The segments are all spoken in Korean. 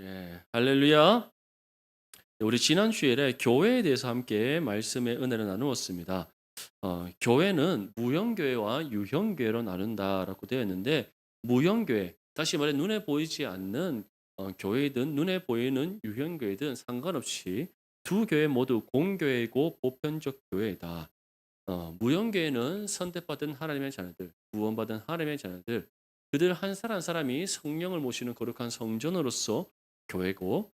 예, 할렐루야. 우리 지난 주일에 교회에 대해서 함께 말씀의 은혜를 나누었습니다. 교회는 무형교회와 유형교회로 나눈다라고 되어 있는데, 무형교회, 다시 말해 눈에 보이지 않는 교회든 눈에 보이는 유형교회든 상관없이 두 교회 모두 공교회이고 보편적 교회이다. 무형교회는 선택받은 하나님의 자녀들, 구원받은 하나님의 자녀들, 그들 한 사람 한 사람이 성령을 모시는 거룩한 성전으로서 교회고,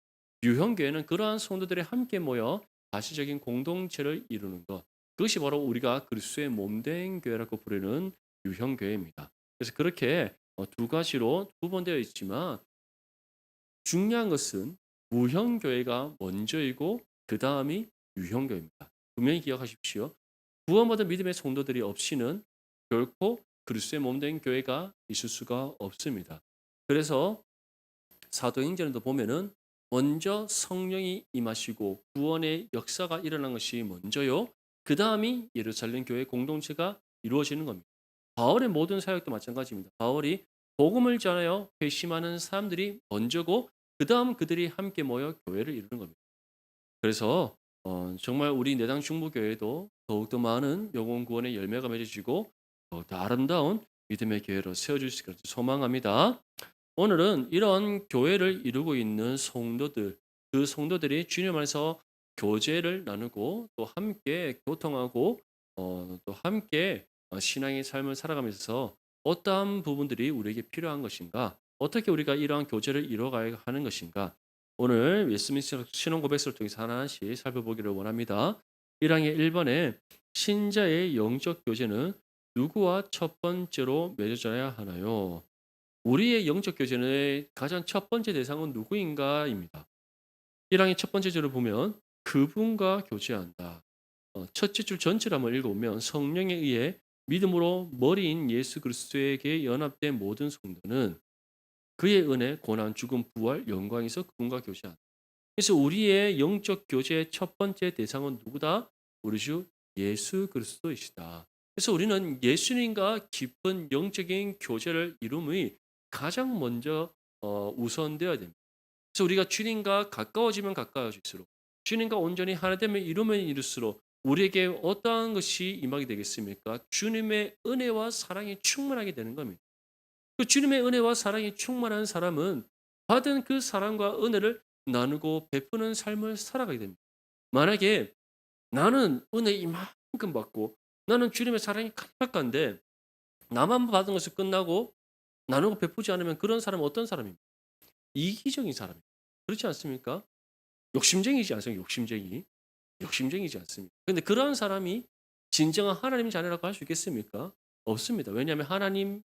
유형교회는 그러한 성도들이 함께 모여 가시적인 공동체를 이루는 것, 그것이 바로 우리가 그리스도의 몸된 교회라고 부르는 유형교회입니다. 그래서 그렇게 두 가지로 구분되어 있지만, 중요한 것은 무형교회가 먼저이고 그 다음이 유형교회입니다. 분명히 기억하십시오. 구원받은 믿음의 성도들이 없이는 결코 그리스도의 몸된 교회가 있을 수가 없습니다. 그래서 사도행전에도 보면은 먼저 성령이 임하시고 구원의 역사가 일어난 것이 먼저요. 그 다음이 예루살렘 교회 공동체가 이루어지는 겁니다. 바울의 모든 사역도 마찬가지입니다. 바울이 복음을 전하여 회심하는 사람들이 먼저고 그 다음 그들이 함께 모여 교회를 이루는 겁니다. 그래서 정말 우리 내당 중부교회도 더욱더 많은 영혼 구원의 열매가 맺어지고 더욱더 아름다운 믿음의 교회로 세워질 수 있기를 소망합니다. 오늘은 이런 교회를 이루고 있는 성도들, 그 성도들이 주님 안에서 교제를 나누고 또 함께 교통하고 또 함께 신앙의 삶을 살아가면서 어떠한 부분들이 우리에게 필요한 것인가? 어떻게 우리가 이러한 교제를 이루어가야 하는 것인가? 오늘 웨스민스터 신앙 고백서를 통해서 하나씩 살펴보기를 원합니다. 1항의 1번에 신자의 영적 교제는 누구와 첫 번째로 맺어져야 하나요? 우리의 영적 교제의 가장 첫 번째 대상은 누구인가입니다. 1항의 첫 번째 절을 보면 그분과 교제한다. 첫째 줄 전체를 한번 읽어보면 성령에 의해 믿음으로 머리인 예수 그리스도에게 연합된 모든 성도는 그의 은혜, 고난, 죽음, 부활, 영광에서 그분과 교제한다. 그래서 우리의 영적 교제의 첫 번째 대상은 누구다? 우리 주 예수 그리스도이시다. 그래서 우리는 예수님과 깊은 영적인 교제를 이룸이 가장 먼저 우선되어야 됩니다. 그래서 우리가 주님과 가까워지면 가까워질수록 주님과 온전히 하나 되면 이루면 이룰수록 우리에게 어떠한 것이 임하게 되겠습니까? 주님의 은혜와 사랑이 충만하게 되는 겁니다. 그 주님의 은혜와 사랑이 충만한 사람은 받은 그 사랑과 은혜를 나누고 베푸는 삶을 살아가게 됩니다. 만약에 나는 은혜 이만큼 받고 나는 주님의 사랑이 간략한데 나만 받은 것을 끝나고 나누고 베푸지 않으면 그런 사람은 어떤 사람입니까? 이기적인 사람입니다. 그렇지 않습니까? 욕심쟁이지 않습니까? 욕심쟁이. 욕심쟁이지 않습니까? 근데 그러한 사람이 진정한 하나님 자녀라고 할 수 있겠습니까? 없습니다. 왜냐하면 하나님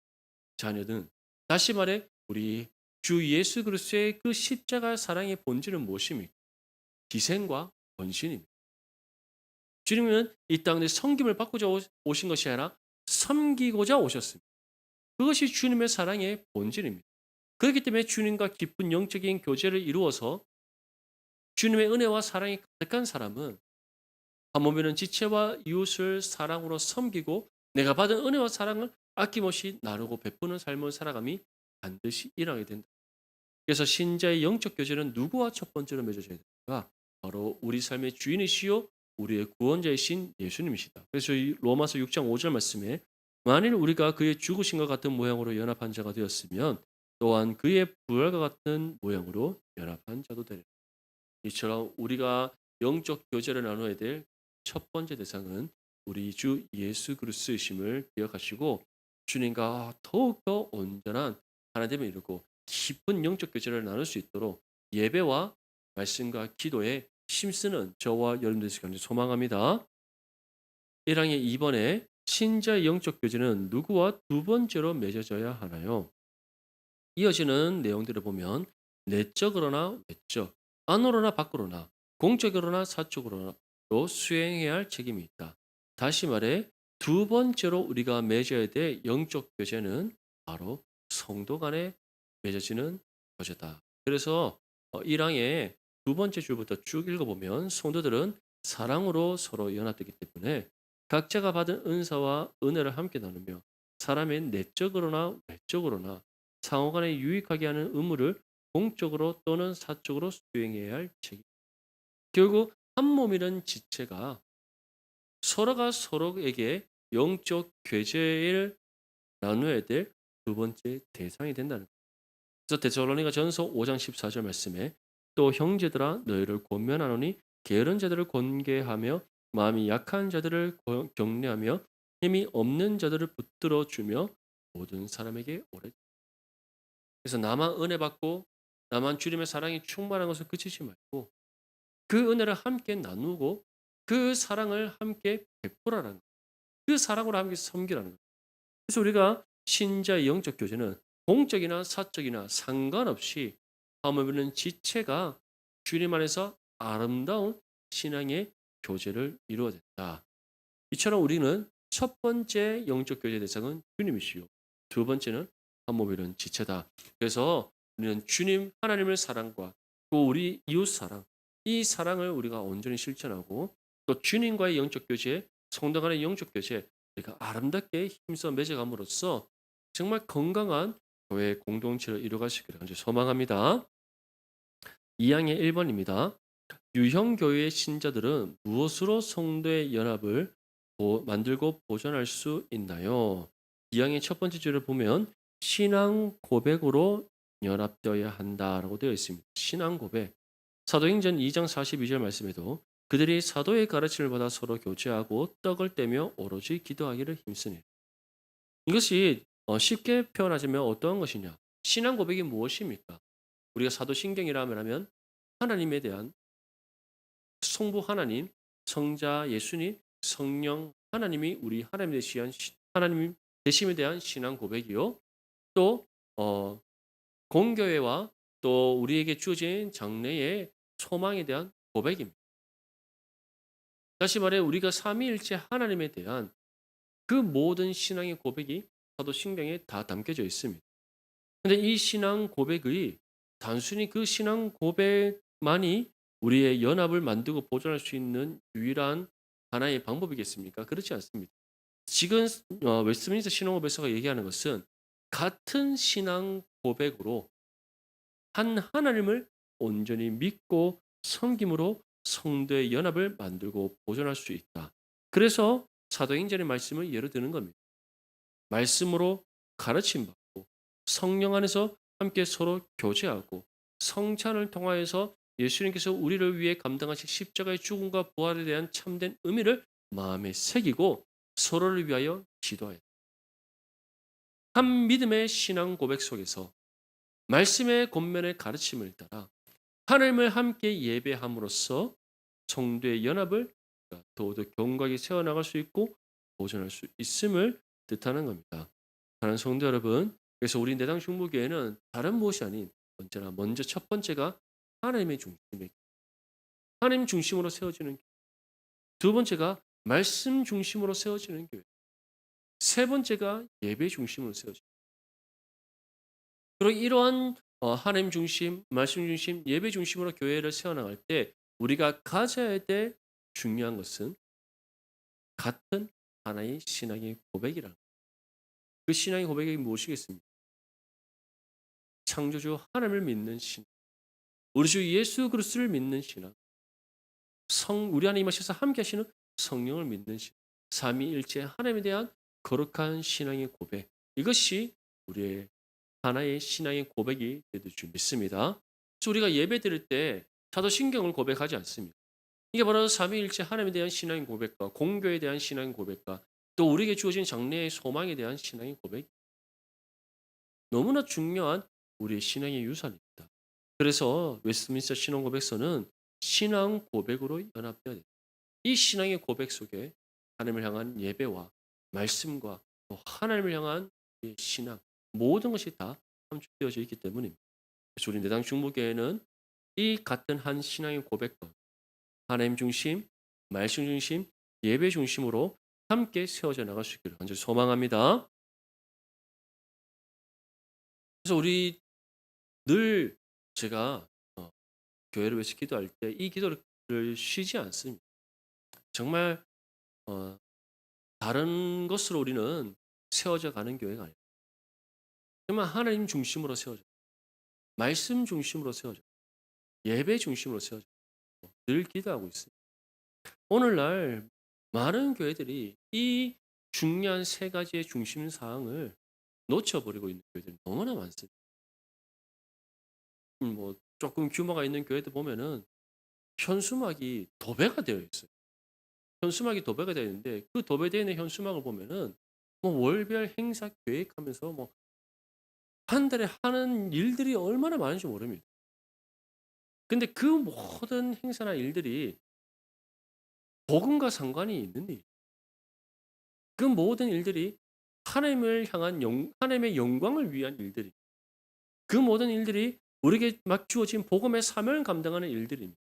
자녀는 다시 말해 우리 주 예수 그리스도의 그 십자가 사랑의 본질은 무엇입니까? 희생과 헌신입니다. 주님은 이 땅에 섬김을 받고자 오신 것이 아니라 섬기고자 오셨습니다. 그것이 주님의 사랑의 본질입니다. 그렇기 때문에 주님과 깊은 영적인 교제를 이루어서 주님의 은혜와 사랑이 가득한 사람은 한 몸에는 지체와 이웃을 사랑으로 섬기고 내가 받은 은혜와 사랑을 아낌없이 나누고 베푸는 삶을 살아감이 반드시 일어나게 된다. 그래서 신자의 영적 교제는 누구와 첫 번째로 맺어져야 됩니까? 바로 우리 삶의 주인이시요 우리의 구원자이신 예수님이시다. 그래서 이 로마서 6장 5절 말씀에 만일 우리가 그의 죽으신 것 같은 모양으로 연합한 자가 되었으면 또한 그의 부활과 같은 모양으로 연합한 자도 되리라. 이처럼 우리가 영적 교제를 나눠야 될 첫 번째 대상은 우리 주 예수 그리스도이심을 기억하시고 주님과 더욱더 온전한 하나됨을 이루고 깊은 영적 교제를 나눌 수 있도록 예배와 말씀과 기도에 힘쓰는 저와 여러분들 되시길 소망합니다. 1항의 2번에 신자의 영적 교제는 누구와 두 번째로 맺어져야 하나요? 이어지는 내용들을 보면 내적으로나 외적, 안으로나 밖으로나 공적으로나 사적으로나 또 수행해야 할 책임이 있다. 다시 말해 두 번째로 우리가 맺어야 될 영적 교제는 바로 성도 간에 맺어지는 교제다. 그래서 1항의 두 번째 줄부터 쭉 읽어보면 성도들은 사랑으로 서로 연합되기 때문에 각자가 받은 은사와 은혜를 함께 나누며 사람의 내적으로나 외적으로나 상호간에 유익하게 하는 의무를 공적으로 또는 사적으로 수행해야 할 책임. 결국 한 몸이라는 지체가 서로가 서로에게 영적 교제를 나누어야 될 두 번째 대상이 된다는 거예요. 그래서 데살로니가 전서 5장 14절 말씀에 또 형제들아 너희를 권면하노니 게으른 자들을 권계하며 마음이 약한 자들을 격려하며 힘이 없는 자들을 붙들어 주며 모든 사람에게 오래. 그래서 나만 은혜 받고 나만 주님의 사랑이 충만한 것을 그치지 말고 그 은혜를 함께 나누고 그 사랑을 함께 베풀어라는 거예요. 그 사랑으로 함께 섬기라는 거예요. 그래서 우리가 신자의 영적 교제는 공적이나 사적이나 상관없이 하물며 지체가 주님 안에서 아름다운 신앙의 교제를 이루어야 된다. 이처럼 우리는 첫 번째 영적 교제 대상은 주님이시요. 두 번째는 한 몸이는 지체다. 그래서 우리는 주님 하나님의 사랑과 또 우리 이웃 사랑, 이 사랑을 우리가 온전히 실천하고 또 주님과의 영적 교제, 성도 간의 영적 교제, 우리가 아름답게 힘써 맺어감으로써 정말 건강한 교회 공동체를 이루어갈 수 있기를 간절히 소망합니다. 2항의 1번입니다. 유형교회의 신자들은 무엇으로 성도의 연합을 만들고 보존할 수 있나요? 2항의 첫 번째 줄을 보면 신앙 고백으로 연합되어야 한다라고 되어 있습니다. 신앙 고백. 사도행전 2장 42절 말씀에도 그들이 사도의 가르침을 받아 서로 교제하고 떡을 떼며 오로지 기도하기를 힘쓰니. 이것이 쉽게 표현하자면 어떠한 것이냐? 신앙 고백이 무엇입니까? 우리가 사도신경이라 하면 하나님에 대한 성부 하나님, 성자 예수님, 성령 하나님이 우리 하나님 되시한 하나님 되심에 대한 신앙 고백이요. 또 공교회와 또 우리에게 주어진 장래의 소망에 대한 고백입니다. 다시 말해 우리가 삼위일체 하나님에 대한 그 모든 신앙의 고백이 사도신경에 다 담겨져 있습니다. 그런데 이 신앙 고백의 단순히 그 신앙 고백만이 우리의 연합을 만들고 보존할 수 있는 유일한 하나의 방법이겠습니까? 그렇지 않습니다. 지금 웨스트민스터 신앙고백서가 얘기하는 것은 같은 신앙 고백으로 한 하나님을 온전히 믿고 섬김으로 성도의 연합을 만들고 보존할 수 있다. 그래서 사도행전의 말씀을 예로 드는 겁니다. 말씀으로 가르침 받고 성령 안에서 함께 서로 교제하고 성찬을 통하여서 예수님께서 우리를 위해 감당하신 십자가의 죽음과 부활에 대한 참된 의미를 마음에 새기고 서로를 위하여 기도하여 한 믿음의 신앙 고백 속에서 말씀의 권면의 가르침을 따라 하나님을 함께 예배함으로써 성도의 연합을 더욱 견고하게 세워나갈 수 있고 보존할 수 있음을 뜻하는 겁니다. 사랑하는 성도 여러분, 그래서 우리 내당 중보교회는 다른 무엇이 아닌 언제나 먼저 첫 번째가 하나님의 중심에 하나님 중심으로 세워지는 교회. 두 번째가 말씀 중심으로 세워지는 교회. 세 번째가 예배 중심으로 세워지는 교회. 그리고 이러한 하나님 중심, 말씀 중심, 예배 중심으로 교회를 세워나갈 때 우리가 가져야 될 중요한 것은 같은 하나의 신앙의 고백이라는 거예요. 그 신앙의 고백이 무엇이겠습니까? 창조주 하나님을 믿는 신앙, 우리 주 예수 그리스도를 믿는 신앙, 우리 안에 임하셔서 함께 하시는 성령을 믿는 신앙, 삼위일체 하나님에 대한 거룩한 신앙의 고백, 이것이 우리의 하나의 신앙의 고백이 되될 줄 믿습니다. 그래서 우리가 예배 드릴 때 사도신경을 고백하지 않습니다. 이게 바로 삼위일체 하나님에 대한 신앙의 고백과 공교에 대한 신앙의 고백과 또 우리에게 주어진 장래의 소망에 대한 신앙의 고백, 너무나 중요한 우리의 신앙의 유산입니다. 그래서 웨스트민스터 신앙 고백서는 신앙 고백으로 연합되어야 됩니다. 이 신앙의 고백 속에 하나님을 향한 예배와 말씀과 또 하나님을 향한 신앙, 모든 것이 다 함축되어져 있기 때문입니다. 그래서 우리 내당 중보교회는 이 같은 한 신앙의 고백과 하나님 중심, 말씀 중심, 예배 중심으로 함께 세워져 나갈 수 있기를 간절히 소망합니다. 그래서 우리 늘 제가 교회를 위해서 기도할 때 이 기도를 쉬지 않습니다. 정말 어, 다른 것으로 우리는 세워져 가는 교회가 아니에요. 정말 하나님 중심으로 세워져. 말씀 중심으로 세워져 예배 중심으로 세워져 늘 기도하고 있어요. 오늘날 많은 교회들이 이 중요한 세 가지의 중심 사항을 놓쳐버리고 있는 교회들이 너무나 많습니다. 뭐 조금 규모가 있는 교회들 보면은 현수막이 도배가 되어 있어요. 현수막이 도배가 되어 있는데 그 도배되어 있는 현수막을 보면은 뭐 월별 행사 계획하면서 뭐 한 달에 하는 일들이 얼마나 많은지 모릅니다. 근데 그 모든 행사나 일들이 복음과 상관이 있는 일. 그 모든 일들이 하나님을 향한 하나님의 영광을 위한 일들이. 그 모든 일들이 우리에게 막 주어진 복음의 사명을 감당하는 일들입니다.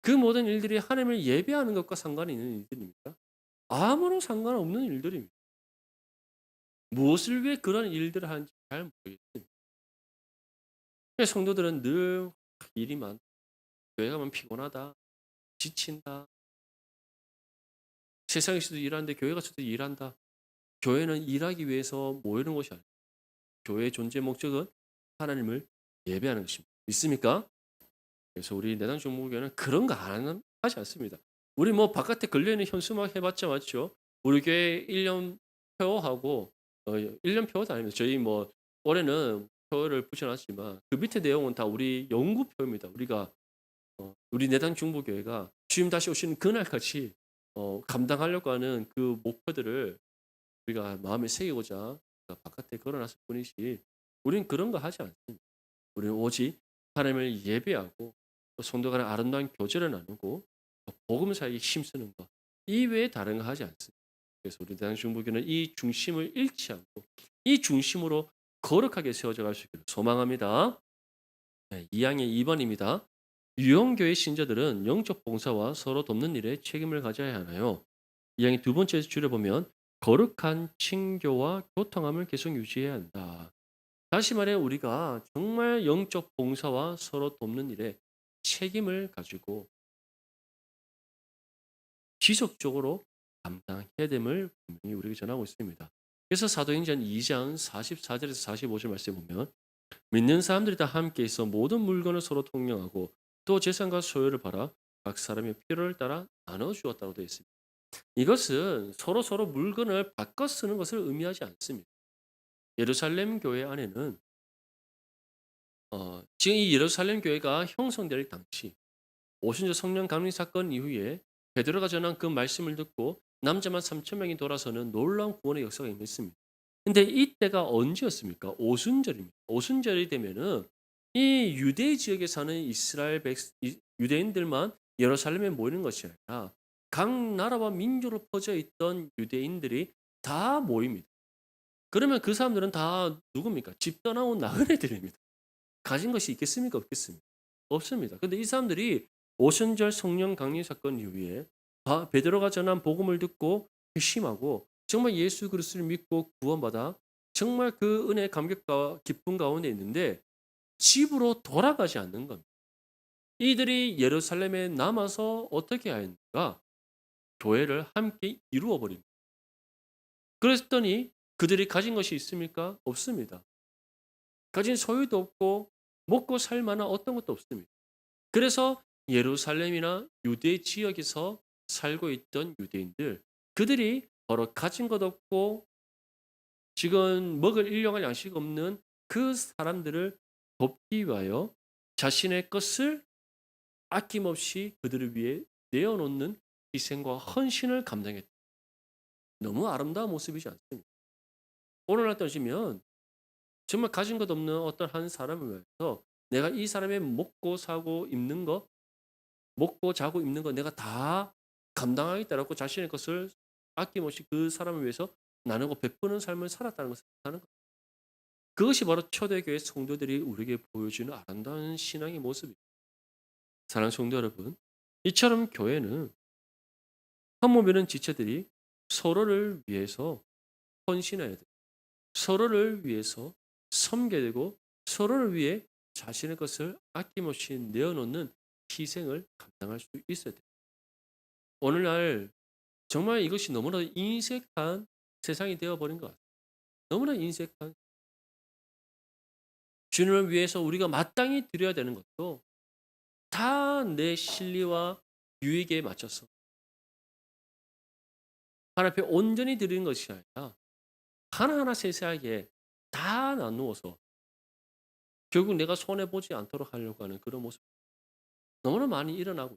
그 모든 일들이 하나님을 예배하는 것과 상관이 있는 일들입니까? 아무런 상관없는 일들입니다. 무엇을 위해 그런 일들을 하는지 잘 모르겠습니다. 성도들은 늘 일이 많다. 교회 가면 피곤하다. 지친다. 세상에서도 일하는데 교회 가서도 일한다. 교회는 일하기 위해서 모이는 것이 아니에요. 교회의 존재 목적은 하나님을 예배하는 것입니다. 믿습니까? 그래서 우리 내당 종목교회는 그런 거 하지 않습니다. 우리 뭐 바깥에 걸려있는 현수막 해봤자 맞죠? 우리 교회 1년 표하고 1년 표도 아닙니다. 저희 뭐 올해는 표를 붙여놨지만 그 밑에 내용은 다 우리 연구표입니다. 우리가 우리 내당 중보교회가 주님 다시 오시는 그날까지 감당하려고 하는 그 목표들을 우리가 마음에 새기고자 바깥에 걸어놨을 뿐이지 우리는 그런 거 하지 않습니다. 우리는 오직 하나님을 예배하고 또 성도 간의 아름다운 교제를 나누고 또 복음 사역에 힘쓰는 것 이외에 다른 거 하지 않습니다. 그래서 우리 대한중보교는 이 중심을 잃지 않고 이 중심으로 거룩하게 세워져 갈 수 있기를 소망합니다. 네, 2항의 2번입니다. 유형교회 신자들은 영적 봉사와 서로 돕는 일에 책임을 가져야 하나요? 2항의 두 번째 줄에 보면 거룩한 친교와 교통함을 계속 유지해야 한다. 다시 말해 우리가 정말 영적 봉사와 서로 돕는 일에 책임을 가지고 지속적으로 감당해야 됨을 분명히 우리에게 전하고 있습니다. 그래서 사도행전 2장 44절에서 45절 말씀에 보면 믿는 사람들이 다 함께 있어 모든 물건을 서로 통용하고 또 재산과 소유를 팔아 각 사람의 필요를 따라 나눠 주었다고 되어 있습니다. 이것은 서로 물건을 바꿔 쓰는 것을 의미하지 않습니다. 예루살렘 교회 안에는 지금 이 예루살렘 교회가 형성될 당시 오순절 성령 감리 사건 이후에 베드로가 전한 그 말씀을 듣고 남자만 3천 명이 돌아서는 놀라운 구원의 역사가 임했습니다. 근데 이때가 언제였습니까? 오순절입니다. 오순절이 되면은 이 유대 지역에 사는 유대인들만 예루살렘에 모이는 것이 아니라 각 나라와 민족으로 퍼져 있던 유대인들이 다 모입니다. 그러면 그 사람들은 다 누굽니까? 집 떠나온 나그네들입니다. 가진 것이 있겠습니까? 없겠습니까? 없습니다. 근데 이 사람들이 오순절 성령 강림 사건 이후에 베드로가 전한 복음을 듣고 회심하고 정말 예수 그리스도를 믿고 구원받아 정말 그 은혜의 감격과 기쁨 가운데 있는데 집으로 돌아가지 않는 겁니다. 이들이 예루살렘에 남아서 어떻게 하였는가? 교회를 함께 이루어 버립니다. 그랬더니 그들이 가진 것이 있습니까? 없습니다. 가진 소유도 없고 먹고 살 만한 어떤 것도 없습니다. 그래서 예루살렘이나 유대 지역에서 살고 있던 유대인들 그들이 바로 가진 것 없고 지금 먹을 일용할 양식 없는 그 사람들을 돕기 위하여 자신의 것을 아낌없이 그들을 위해 내어놓는 희생과 헌신을 감당했다. 너무 아름다운 모습이지 않습니까? 오늘날 따지면 정말 가진 것 없는 어떤 한 사람을 위해서 내가 이 사람의 먹고 사고 입는 거 먹고 자고 입는 거 내가 다 감당하겠다라고 자신의 것을 아낌없이 그 사람을 위해서 나누고 베푸는 삶을 살았다는 것을 하는 것. 그것이 바로 초대교회 성도들이 우리에게 보여주는 아름다운 신앙의 모습입니다. 사랑하는 성도 여러분, 이처럼 교회는 한 몸이는 지체들이 서로를 위해서 헌신해야 돼요. 서로를 위해서 섬겨야 되고 서로를 위해 자신의 것을 아낌없이 내어놓는 희생을 감당할 수 있어야 돼요. 오늘날 정말 이것이 너무나 인색한 세상이 되어버린 것 같아요. 너무나 인색한 주님을 위해서 우리가 마땅히 드려야 되는 것도 다 내 실리와 유익에 맞춰서 하나님 앞에 온전히 드리는 것이 아니라 하나하나 세세하게 다 나누어서 결국 내가 손해 보지 않도록 하려고 하는 그런 모습 너무나 많이 일어나고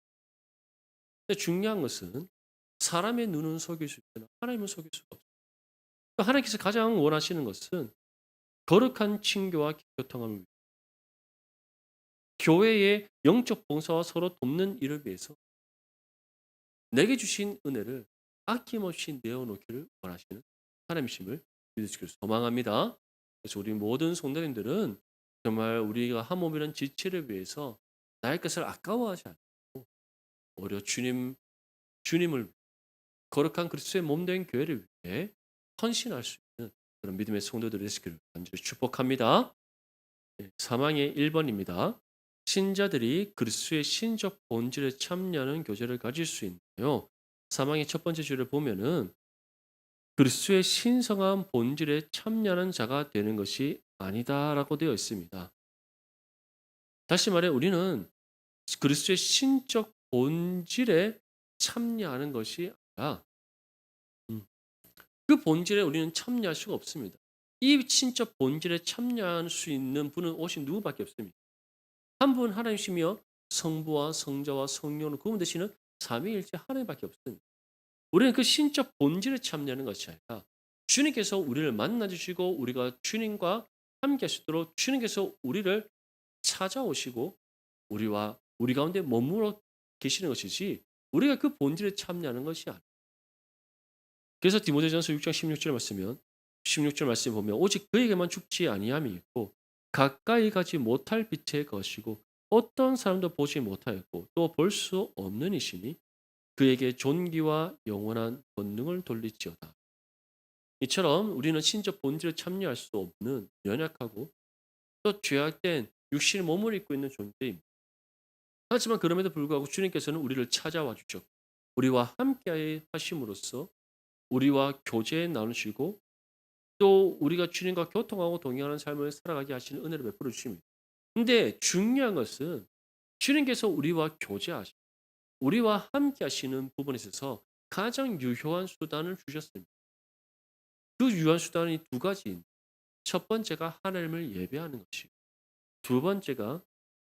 근데 중요한 것은 사람의 눈은 속일 수 있으나 하나님은 속일 수가 없어요. 하나님께서 가장 원하시는 것은 거룩한 친교와 교통함을 위해 교회의 영적 봉사와 서로 돕는 일을 위해서 내게 주신 은혜를 아낌없이 내어놓기를 원하시는 하나님이심을 믿으시기를 소망합니다. 그래서 우리 모든 성도님들은 정말 우리가 한 몸이라는 지체를 위해서 나의 것을 아까워하지 않고 오히려 주님을 거룩한 그리스도의 몸된 교회를 위해 헌신할 수 있는 그런 믿음의 성도들이 되시기를 간절히 축복합니다. 네, 사망의 1번입니다. 신자들이 그리스도의 신적 본질에 참여하는 교제를 가질 수 있나요? 사망의 첫 번째 줄을 보면은 그리스도의 신성한 본질에 참여하는 자가 되는 것이 아니다라고 되어 있습니다. 다시 말해 우리는 그리스도의 신적 본질에 참여하는 것이 아니라 음, 그 본질에 우리는 참여할 수가 없습니다. 이 신적 본질에 참여할 수 있는 분은 오신 누구밖에 없습니다. 한 분 하나님이시며 성부와 성자와 성령을 구분되시는 삼위일체 하나님밖에 없습니다. 우리는 그 신적 본질에 참여하는 것이 아니라 주님께서 우리를 만나 주시고 우리가 주님과 함께 하시도록 주님께서 우리를 찾아오시고 우리 가운데 머물러 계시는 것이지 우리가 그 본질에 참여하는 것이 아니에요. 그래서 디모데전서 6장 16절 말씀이면 16절 말씀에 보면 오직 그에게만 죽지 아니함이 있고 가까이 가지 못할 빛의 것이고 어떤 사람도 보지 못하였고 또 볼 수 없는 이시니 그에게 존귀와 영원한 권능을 돌리지어다. 이처럼 우리는 신적 본질에 참여할 수 없는 연약하고 또 죄악된 육신의 몸을 입고 있는 존재입니다. 하지만 그럼에도 불구하고 주님께서는 우리를 찾아와 주셨고 우리와 함께 하심으로써 우리와 교제 나누시고 또 우리가 주님과 교통하고 동행하는 삶을 살아가게 하시는 은혜를 베풀어 주십니다. 근데 중요한 것은 주님께서 우리와 교제하시고 우리와 함께 하시는 부분에 있어서 가장 유효한 수단을 주셨습니다. 그 유효한 수단이 두 가지입니다. 첫 번째가 하나님을 예배하는 것이고 두 번째가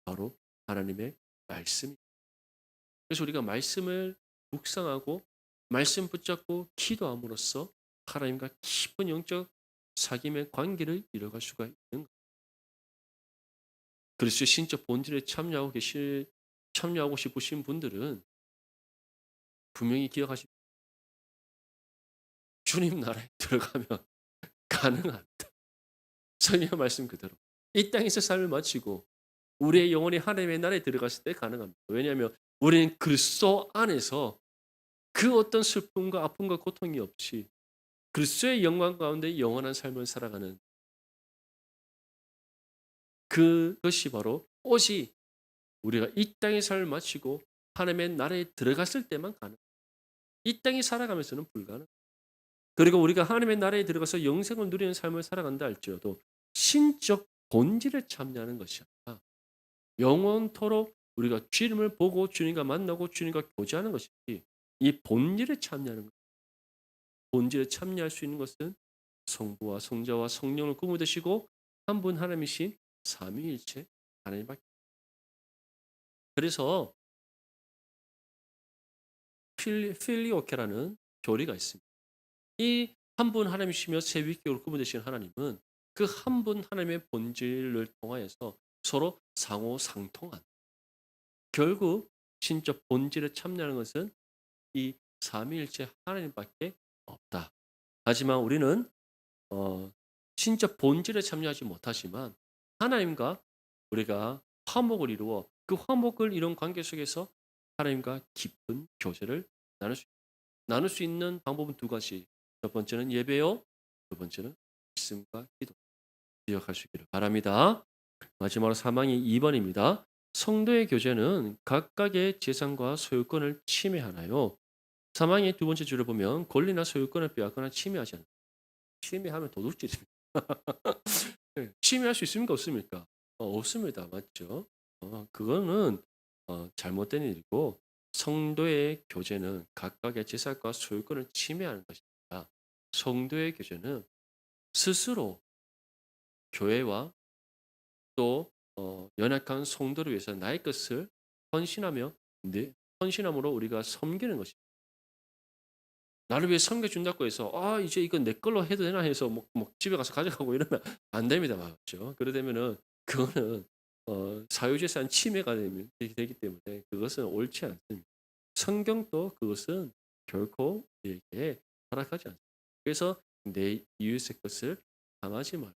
바로 하나님의 말씀입니다. 그래서 우리가 말씀을 묵상하고 말씀 붙잡고 기도함으로써 하나님과 깊은 영적 사귐의 관계를 이뤄갈 수가 있는 거예요. 그리스도의 신적 본질에 참여하고 싶으신 분들은 분명히 기억하십시오. 주님 나라에 들어가면 가능합니다. 성경 말씀 그대로. 이 땅에서 삶을 마치고 우리의 영혼이 하나님의 나라에 들어갔을 때 가능합니다. 왜냐하면 우리는 그리스도 안에서 그 어떤 슬픔과 아픔과 고통이 없이 그리스도의 영광 가운데 영원한 삶을 살아가는 그것이 바로 오직 우리가 이 땅의 삶을 마치고 하나님의 나라에 들어갔을 때만 가능. 이 땅에 살아가면서는 불가능. 그리고 우리가 하나님의 나라에 들어가서 영생을 누리는 삶을 살아간다 할지라도 신적 본질에 참여하는 것이 아니라 영원토록 우리가 주님을 보고 주님과 만나고 주님과 교제하는 것이지 이 본질에 참여하는 것. 본질에 참여할 수 있는 것은 성부와 성자와 성령을 꾸며드시고 한 분 하나님이신 삼위일체 하나님밖에. 그래서 필리오케라는 교리가 있습니다. 이 한 분 하나님이시며 세 위격으로 꾸며드신 하나님은 그 한 분 하나님의 본질을 통하여서 서로 상호 상통한 결국 신적 본질에 참여하는 것은 이 삼위일체 하나님밖에 없다. 하지만 우리는 신적 본질에 참여하지 못하지만 하나님과 우리가 화목을 이루어 그 화목을 이룬 관계 속에서 하나님과 깊은 교제를 나눌 수 있는 방법은 두 가지. 첫 번째는 예배요. 두 번째는 말씀과 기도. 기억할 수 있기를 바랍니다. 마지막으로 사망이 2번입니다. 성도의 교제는 각각의 재산과 소유권을 침해하나요? 사망의 두 번째 줄을 보면 권리나 소유권을 빼앗거나 침해하지 않는다. 침해하면 도둑질입니다. 예. 침해할 수 있습니까? 없습니까? 없습니다. 맞죠? 그거는 잘못된 일이고 성도의 교제는 각각의 제사과 소유권을 침해하는 것입니다. 성도의 교제는 스스로 교회와 또 연약한 성도를 위해서 나의 것을 헌신하며 헌신함으로 우리가 섬기는 것입니다. 나를 위해 섬겨준다고 해서 '아 이제 이건 내 걸로 해도 되나?' 해서 집에 가서 가져가고 이러면 안 됩니다. 맞죠? 그러려면은 그거는 사유재산 침해가 되기 때문에 그것은 옳지 않습니다. 성경도 그것은 결코 우리에게 허락하지 않습니다. 그래서 내 이웃의 것을 당하지 말라.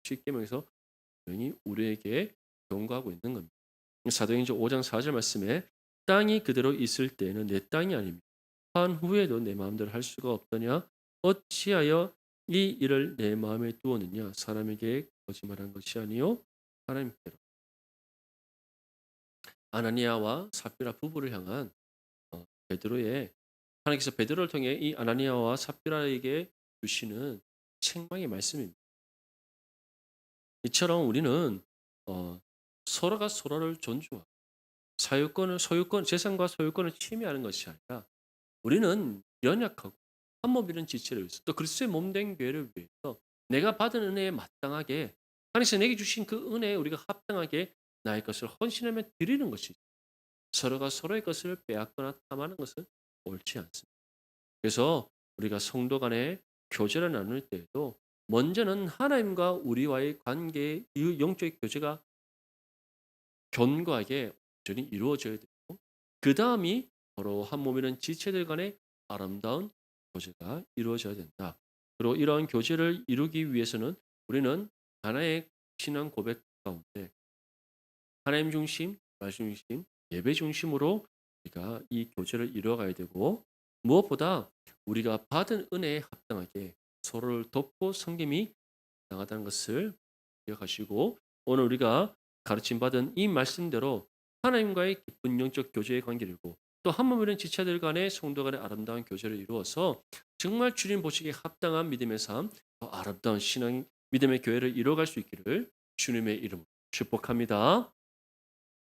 쉽게 말해서 이 우리에게 경고하고 있는 겁니다. 사도행전 5장 4절 말씀에 땅이 그대로 있을 때에는 내 땅이 아닙니다. 한 후에도 내 마음대로 할 수가 없더냐? 어찌하여 이 일을 내 마음에 두었느냐? 사람에게 거짓말한 것이 아니요 하나님께로. 아나니아와 삽비라 부부를 향한 베드로의 하나님께서 베드로를 통해 이 아나니아와 삽비라에게 주시는 책망의 말씀입니다. 이처럼 우리는 어, 서로가 서로를 존중하고 소유권, 재산과 소유권을 침해하는 것이 아니라 우리는 연약하고 한 몸 이룬 지체를 위해서 또 그리스도의 몸된 교회를 위해서 내가 받은 은혜에 마땅하게 하나님께서 내게 주신 그 은혜에 우리가 합당하게 나의 것을 헌신하며 드리는 것이 서로가 서로의 것을 빼앗거나 탐하는 것은 옳지 않습니다. 그래서 우리가 성도 간의 교제를 나눌 때에도 먼저는 하나님과 우리와의 관계의 이 영적 교제가 견고하게 온전히 이루어져야 되고 그다음이 서로 한 몸이는 지체들 간의 아름다운 교제가 이루어져야 된다. 그리고 이러한 교제를 이루기 위해서는 우리는 하나의 신앙 고백 가운데 하나님 중심, 말씀 중심, 예배 중심으로 우리가 이 교제를 이루어가야 되고 무엇보다 우리가 받은 은혜에 합당하게 서로를 돕고 섬김이 당하다는 것을 기억하시고 오늘 우리가 가르침 받은 이 말씀대로 하나님과의 깊은 영적 교제의 관계를 이루고 또 한 몸이는 지체들 간의 성도 간의 아름다운 교제를 이루어서 정말 주님 보시기에 합당한 믿음의 삶, 또 아름다운 신앙, 믿음의 교회를 이루어갈 수 있기를 주님의 이름으로 축복합니다.